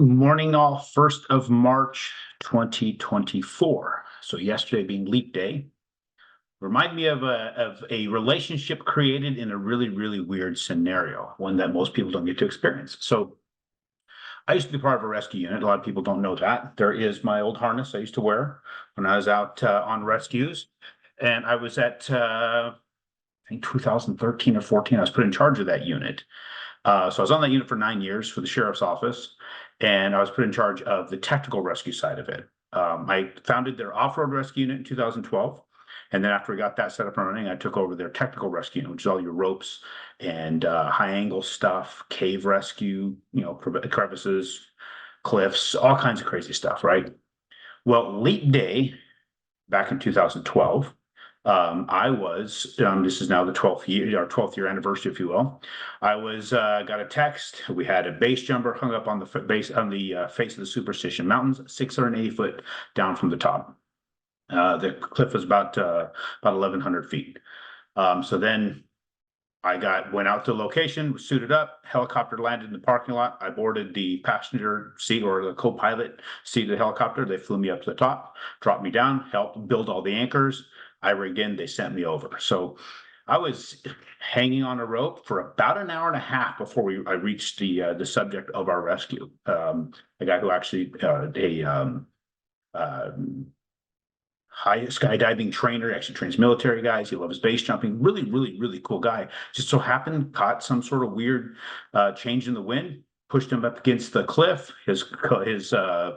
Morning all, 1st of March, 2024. So yesterday being leap day, remind me of a relationship created in a really, really weird scenario, one that most people don't get to experience. So I used to be part of a rescue unit. A lot of people don't know that. There is my old harness I used to wear when I was out on rescues. And I was at, I think 2013 or 14, I was put in charge of that unit. So I was on that unit for 9 years for the sheriff's office, and I was put in charge of the technical rescue side of it. I founded their off-road rescue unit in 2012. And then after we got that set up and running, I took over their technical rescue unit, which is all your ropes and high angle stuff, cave rescue, crevices, cliffs, all kinds of crazy stuff, right? Well, leap day back in 2012, I was, this is now the 12th year, our 12th year anniversary, if you will. I was, got a text. We had a base jumper hung up on the base, on the face of the Superstition Mountains, 680 foot down from the top. The cliff was about 1,100 feet. So then went out to the location, suited up, helicopter landed in the parking lot. I boarded the passenger seat or the co-pilot seat of the helicopter. They flew me up to the top, dropped me down, helped build all the anchors. I rigged in, they sent me over. So I was hanging on a rope for about an hour and a half before I reached the subject of our rescue. A guy who actually high skydiving trainer, actually trains military guys. He loves base jumping. Really, really, really cool guy. Just so happened, caught some sort of weird change in the wind, pushed him up against the cliff. His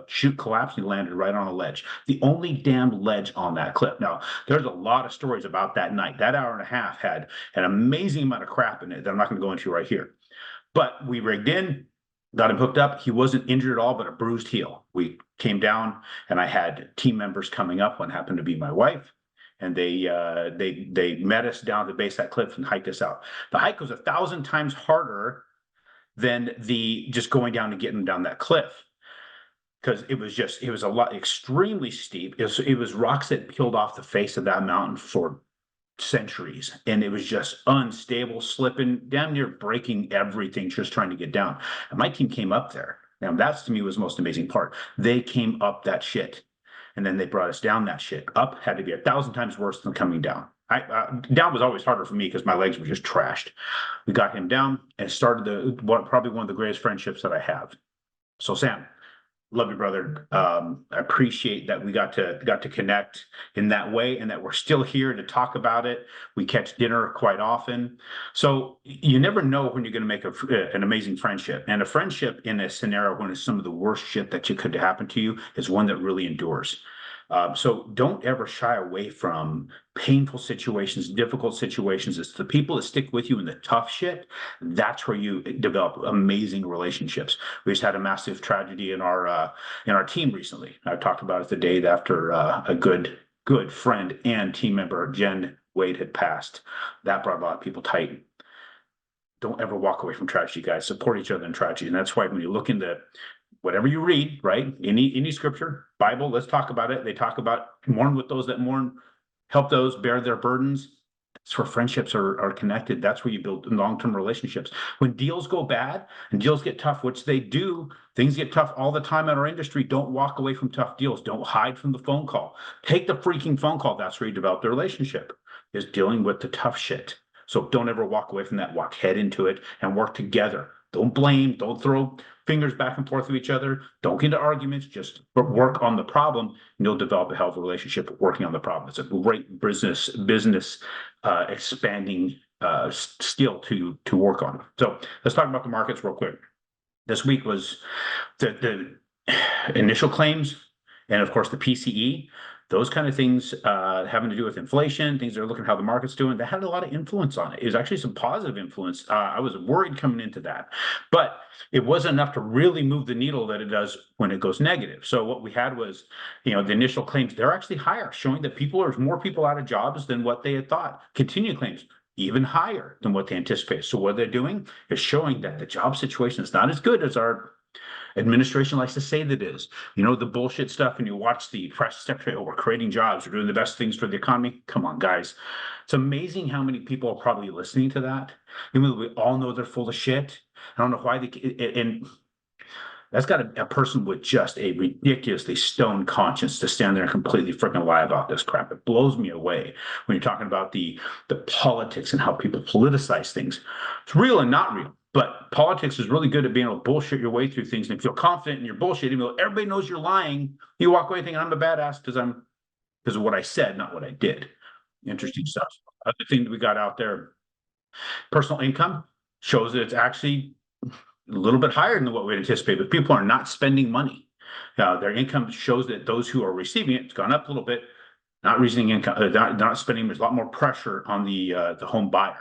chute collapsed. And he landed right on a ledge. The only damn ledge on that cliff. Now, there's a lot of stories about that night. That hour and a half had an amazing amount of crap in it that I'm not going to go into right here. But we rigged in, got him hooked up. He wasn't injured at all, but a bruised heel. We came down, and I had team members coming up. One happened to be my wife, and they met us down at the base of that cliff and hiked us out. The hike was 1,000 times harder than the just going down and getting down that cliff, because it was a lot extremely steep. It was rocks that peeled off the face of that mountain for centuries, and it was just unstable, slipping, damn near breaking everything, just trying to get down. And my team came up there. Now that's, to me, was the most amazing part. They came up that shit, and then they brought us down that shit. Up had to be 1,000 times worse than coming down. Down was always harder for me because my legs were just trashed. We got him down and started probably one of the greatest friendships that I have. So Sam, love you, brother. I appreciate that we got to connect in that way, and that we're still here to talk about it. We catch dinner quite often, so you never know when you're going to make an amazing friendship. And a friendship in a scenario when it's some of the worst shit that could happen to you is one that really endures. So don't ever shy away from painful situations, difficult situations. It's the people that stick with you in the tough shit. That's where you develop amazing relationships. We just had a massive tragedy in our team recently. I talked about it the day after a good friend and team member, Jen Wade, had passed. That brought a lot of people tight. Don't ever walk away from tragedy, guys. Support each other in tragedy. And that's why when you look into whatever you read, right? Any scripture, Bible, let's talk about it. They talk about mourn with those that mourn, help those bear their burdens. That's where friendships are connected. That's where you build long-term relationships. When deals go bad and deals get tough, which they do, things get tough all the time in our industry. Don't walk away from tough deals. Don't hide from the phone call. Take the freaking phone call. That's where you develop the relationship, is dealing with the tough shit. So don't ever walk away from that. Walk head into it and work together. Don't blame. Don't throw fingers back and forth with each other. Don't get into arguments. Just work on the problem, and you'll develop a healthy relationship working on the problem. It's a great business expanding skill to work on. So let's talk about the markets real quick. This week was the initial claims, and of course the PCE. Those kind of things having to do with inflation, things that are looking at how the market's doing, that had a lot of influence on it. It was actually some positive influence. I was worried coming into that, but it wasn't enough to really move the needle that it does when it goes negative. So what we had was, the initial claims, they're actually higher, showing that there's more people out of jobs than what they had thought. Continued claims, even higher than what they anticipated. So what they're doing is showing that the job situation is not as good as our administration likes to say that is. The bullshit stuff, and you watch the press secretary, we're creating jobs, we're doing the best things for the economy. Come on, guys. It's amazing how many people are probably listening to that. Even though we all know they're full of shit. I don't know why and That's got a person with just a ridiculously stoned conscience to stand there and completely freaking lie about this crap. It blows me away when you're talking about the politics and how people politicize things. It's real and not real. But politics is really good at being able to bullshit your way through things and feel confident in your bullshit, even though everybody knows you're lying. You walk away thinking I'm a badass because of what I said, not what I did. Interesting stuff. Other thing that we got out there, personal income shows that it's actually a little bit higher than what we anticipate, but people are not spending money. Their income shows that those who are receiving it's gone up a little bit, not receiving income, not spending. There's a lot more pressure on the home buyer.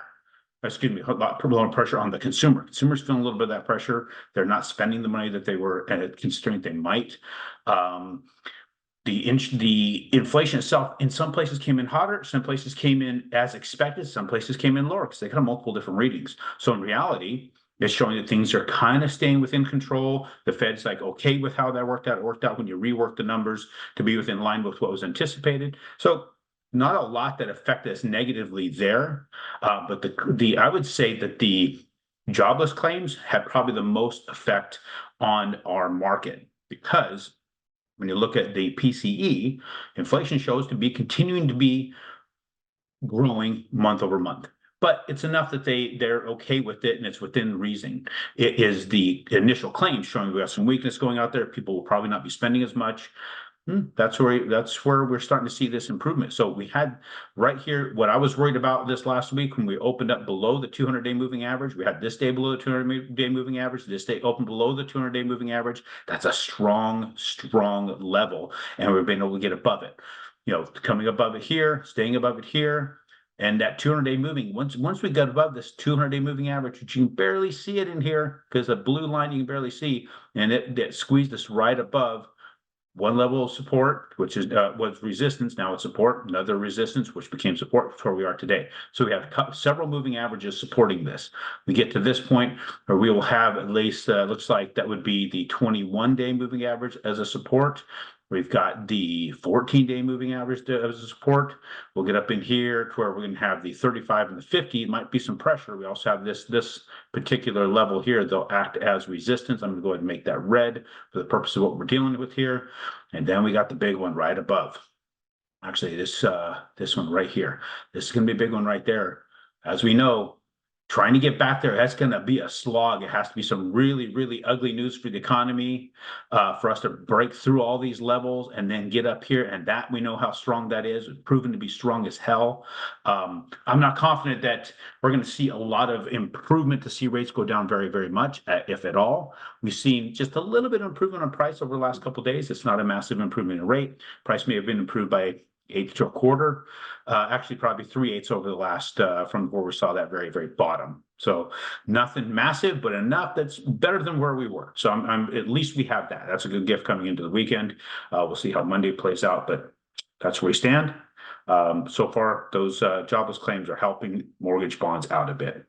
Excuse me, a lot more pressure on the consumer. Consumers feeling a little bit of that pressure. They're not spending the money that they were considering they might. The inflation itself in some places came in hotter, some places came in as expected, some places came in lower because they got multiple different readings. So in reality, it's showing that things are kind of staying within control. The Fed's like okay with how that worked out. It worked out when you rework the numbers to be within line with what was anticipated. So not a lot that affected us negatively there, but I would say that the jobless claims had probably the most effect on our market because when you look at the PCE, inflation shows to be continuing to be growing month over month. But it's enough that they're okay with it and it's within reason. It is the initial claims showing we have some weakness going out there. People will probably not be spending as much. That's where we're starting to see this improvement. So we had right here what I was worried about this last week when we opened up below the 200-day moving average. We had this day below the 200-day moving average. This day opened below the 200-day moving average. That's a strong level, and we've been able to get above it. Coming above it here, staying above it here. And that 200-day moving, once we got above this 200-day moving average, which you can barely see it in here because a blue line you can barely see, and it squeezed us right above one level of support, which was resistance. Now it's support, another resistance, which became support before we are today. So we have several moving averages supporting this. We get to this point where we will have at least, looks like that would be the 21-day moving average as a support. We've got the 14-day moving average as a support. We'll get up in here to where we're going to have the 35 and the 50. It might be some pressure. We also have this particular level here. They'll act as resistance. I'm going to go ahead and make that red for the purpose of what we're dealing with here. And then we got the big one right above. Actually, this one right here. This is going to be a big one right there. As we know, trying to get back there, that's going to be a slog. It has to be some really, really ugly news for the economy for us to break through all these levels and then get up here. And that we know how strong that is. It's proven to be strong as hell. I'm not confident that we're going to see a lot of improvement to see rates go down very, very much, if at all. We've seen just a little bit of improvement on price over the last couple of days. It's not a massive improvement in rate. Price may have been improved by 1/8 to 1/4, actually probably 3/8 over the last from where we saw that very, very bottom. So nothing massive, but enough that's better than where we were. So I'm at least we have that. That's a good gift coming into the weekend. We'll see how Monday plays out, but that's where we stand. So far, those jobless claims are helping mortgage bonds out a bit.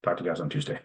Talk to you guys on Tuesday.